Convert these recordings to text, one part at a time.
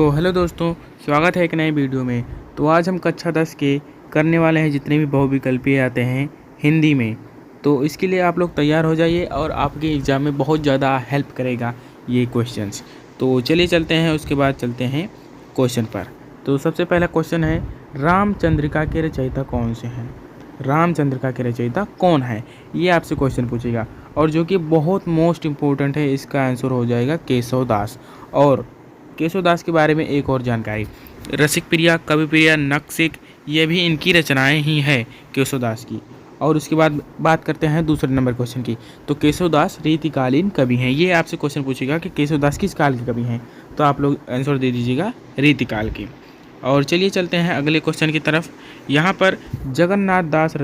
So hello दोस्तों, स्वागत है एक नए वीडियो में। तो आज हम कक्षा 10 के करने वाले हैं जितने भी बहुविकल्पीय आते हैं हिंदी में। तो इसके लिए आप लोग तैयार हो जाइए और आपके एग्ज़ाम में बहुत ज़्यादा हेल्प करेगा ये क्वेश्चंस। तो चलिए चलते हैं, उसके बाद चलते हैं क्वेश्चन पर। तो सबसे पहला क्वेश्चन है, रामचंद्रिका के रचयिता कौन से हैं? रामचंद्रिका के रचयिता कौन है, ये आपसे क्वेश्चन पूछेगा। और जो कि बहुत मोस्ट इम्पोर्टेंट है, इसका आंसर हो जाएगा केशव दास। और केशव दास के बारे में एक और जानकारी, रसिक प्रिया, कवि प्रिया, नक्सिक, ये भी इनकी रचनाएं ही है केशव दास की। और उसके बाद बात करते हैं दूसरे नंबर क्वेश्चन की। तो केशव दास रीतिकालीन कवि हैं। ये आपसे क्वेश्चन पूछेगा कि केशव दास किस काल के कवि हैं, तो आप लोग आंसर दे दीजिएगा रीतिकाल की। और चलिए चलते हैं अगले क्वेश्चन की तरफ। यहाँ पर जगन्नाथ दास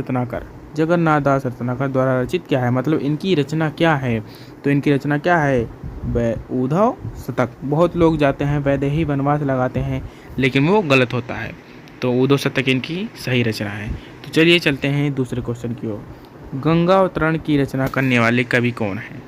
रत्नाकर द्वारा रचित क्या है, मतलब इनकी रचना क्या है? तो इनकी रचना क्या है? उद्धव शतक। बहुत लोग जाते हैं वैदेही वनवास लगाते हैं, लेकिन वो गलत होता है। तो उद्धव शतक इनकी सही रचना है। तो चलिए चलते हैं दूसरे क्वेश्चन की ओर। गंगा अवतरण की रचना करने वाले कवि कौन हैं?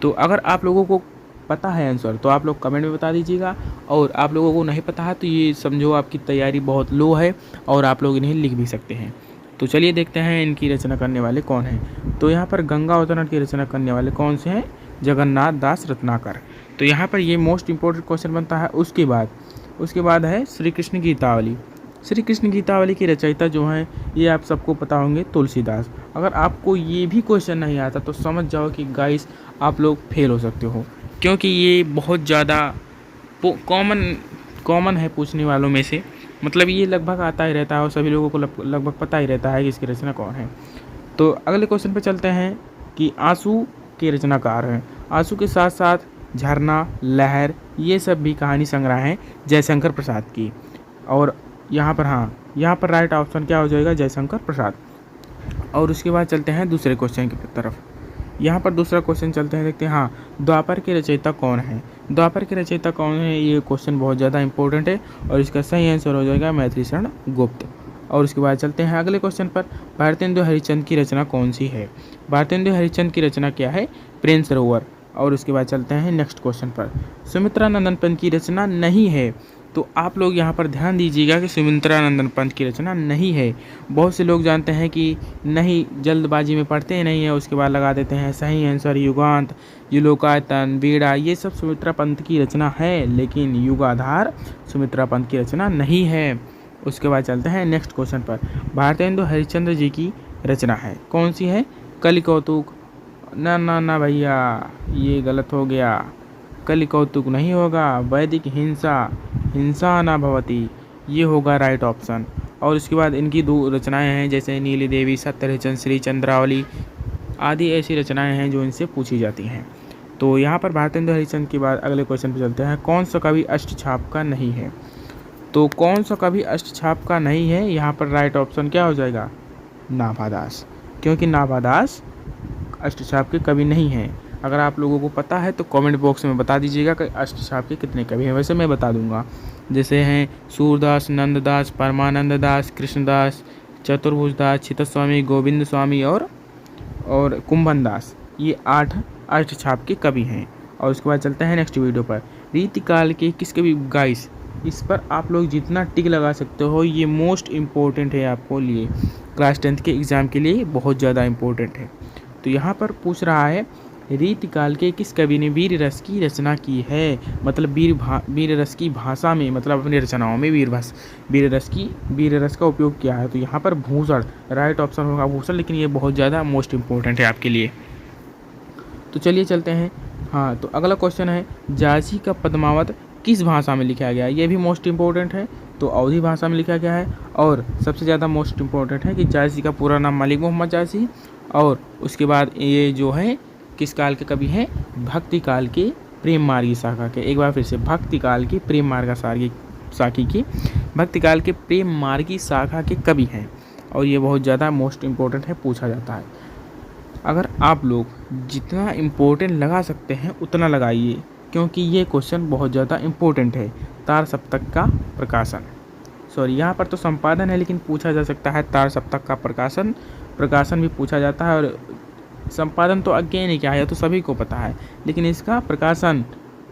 तो अगर आप लोगों को पता है आंसर तो आप लोग कमेंट में बता दीजिएगा, और आप लोगों को नहीं पता है तो ये समझो आपकी तैयारी बहुत लो है और आप लोग इन्हें लिख भी सकते हैं। तो चलिए देखते हैं इनकी रचना करने वाले कौन हैं। तो यहाँ पर गंगा अवतरण की रचना करने वाले कौन से हैं? जगन्नाथ दास रत्नाकर। तो यहाँ पर ये मोस्ट इम्पोर्टेंट क्वेश्चन बनता है। उसके बाद है श्री कृष्ण गीतावली। श्री कृष्ण गीतावली की रचयिता जो हैं, ये आप सबको पता होंगे, तुलसीदास। अगर आपको ये भी क्वेश्चन नहीं आता तो समझ जाओ कि गाइस आप लोग फेल हो सकते हो, क्योंकि ये बहुत ज़्यादा कॉमन है पूछने वालों में से। मतलब ये लगभग आता ही रहता है और सभी लोगों को लगभग पता ही रहता है कि इसकी रचना कौन है। तो अगले क्वेश्चन पे चलते हैं कि आंसू के रचनाकार हैं। आंसू के साथ साथ झरना, लहर, ये सब भी कहानी संग्रह हैं जयशंकर प्रसाद की। और यहाँ पर राइट ऑप्शन क्या हो जाएगा? जयशंकर प्रसाद। और उसके बाद चलते हैं दूसरे क्वेश्चन की तरफ। यहाँ पर दूसरा क्वेश्चन चलते हैं, देखते हैं द्वापर के रचयिता कौन है? द्वापर के रचयिता कौन है, ये क्वेश्चन बहुत ज़्यादा इंपॉर्टेंट है और इसका सही आंसर हो जाएगा मैथिलीशरण गुप्त। और उसके बाद चलते हैं अगले क्वेश्चन पर। भारतेंदु हरिश्चंद्र की रचना कौन सी है? भारतेंदु हरिश्चंद्र की रचना क्या है? प्रेम सरोवर। और उसके बाद चलते हैं नेक्स्ट क्वेश्चन पर। सुमित्रा नंदन पंत की रचना नहीं है। तो आप लोग यहाँ पर ध्यान दीजिएगा कि सुमित्रा नंदन पंत की रचना नहीं है। बहुत से लोग जानते हैं कि नहीं, जल्दबाजी में पढ़ते ही नहीं है, उसके बाद लगा देते हैं सही आंसर युगांत, युलोकायतन, बीड़ा, ये सब सुमित्रा पंत की रचना है, लेकिन युगाधार सुमित्रा पंत की रचना नहीं है। उसके बाद चलते हैं नेक्स्ट क्वेश्चन पर। भारतेंदु हरिश्चंद्र जी की रचना है, कौन सी है? कलि कौतुक। ना भैया, ये गलत हो गया, कलि कौतुक नहीं होगा। वैदिक हिंसा न भवती, ये होगा राइट ऑप्शन। और उसके बाद इनकी दो रचनाएं हैं, जैसे नीली देवी, सत्यहरिचंद्र, श्री चंद्रावली आदि ऐसी रचनाएं हैं जो इनसे पूछी जाती हैं। तो यहाँ पर भारतेंदु हरिश्चंद्र के बाद अगले क्वेश्चन पर चलते हैं। कौन सा कवि अष्टछाप का नहीं है? तो कौन सा कवि अष्टछाप का नहीं है? यहाँ पर राइट ऑप्शन क्या हो जाएगा? नाभादास, क्योंकि नाभादास अष्टछाप के कवि नहीं हैं। अगर आप लोगों को पता है तो कमेंट बॉक्स में बता दीजिएगा कि अष्टछाप के कितने कवि हैं। वैसे मैं बता दूंगा, जैसे हैं सूरदास, नंददास, परमानंद दास, कृष्णदास, चतुर्भुज दास, चित्तस्वामी, गोविंद स्वामी और कुंभन दास, ये 8 अष्टछाप के कवि हैं। और उसके बाद चलते हैं नेक्स्ट वीडियो पर। रीतिकाल के किस कवि? गाइस, इस पर आप लोग जितना टिक लगा सकते हो, ये मोस्ट इम्पोर्टेंट है आपको लिए, क्लास 10 के एग्ज़ाम के लिए बहुत ज़्यादा इम्पोर्टेंट है। तो यहाँ पर पूछ रहा है, रीतिकाल के किस कवि ने वीर रस की रचना की है? मतलब वीर रस की भाषा में, मतलब अपनी रचनाओं में वीर रस का उपयोग किया है। तो यहाँ पर भूषण राइट ऑप्शन होगा, भूषण, लेकिन ये बहुत ज़्यादा मोस्ट इम्पोर्टेंट है आपके लिए। तो चलिए चलते हैं। तो अगला क्वेश्चन है, झांसी का पद्मावत किस भाषा में लिखा गया? ये भी मोस्ट इम्पोर्टेंट है। तो अवधी भाषा में लिखा गया है। और सबसे ज़्यादा मोस्ट इम्पोर्टेंट है कि झांसी का पूरा नाम मलिक मोहम्मद झांसी। और उसके बाद ये जो है किस काल के कवि हैं? भक्ति काल के प्रेम मार्गी शाखा के। एक बार फिर से, भक्ति काल की प्रेम मार्गी शाखा के कवि हैं। और ये बहुत ज़्यादा मोस्ट इम्पोर्टेंट है, पूछा जाता है। अगर आप लोग जितना इम्पोर्टेंट लगा सकते हैं उतना लगाइए, क्योंकि ये क्वेश्चन बहुत ज़्यादा इम्पोर्टेंट है। तार सप्तक का प्रकाशन, यहाँ पर तो संपादन है, लेकिन पूछा जा सकता है तार सप्तक का प्रकाशन भी पूछा जाता है। और संपादन तो अज्ञेय नहीं क्या है, तो सभी को पता है, लेकिन इसका प्रकाशन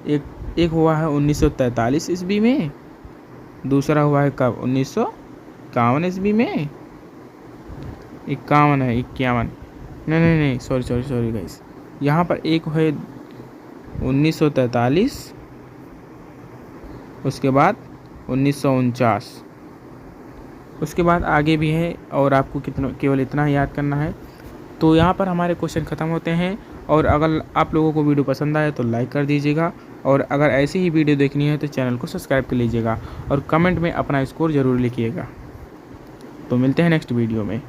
एक एक हुआ है 1943 ईस्वी में, दूसरा हुआ है कब 1951 ईस्वी में, 51 है 51, नहीं सॉरी गाइस, यहाँ पर एक है 1943, उसके बाद 1949, उसके बाद आगे भी है और आपको कितना केवल इतना ही याद करना है। तो यहाँ पर हमारे क्वेश्चन ख़त्म होते हैं। और अगर आप लोगों को वीडियो पसंद आए तो लाइक कर दीजिएगा, और अगर ऐसी ही वीडियो देखनी है तो चैनल को सब्सक्राइब कर लीजिएगा और कमेंट में अपना स्कोर ज़रूर लिखिएगा। तो मिलते हैं नेक्स्ट वीडियो में।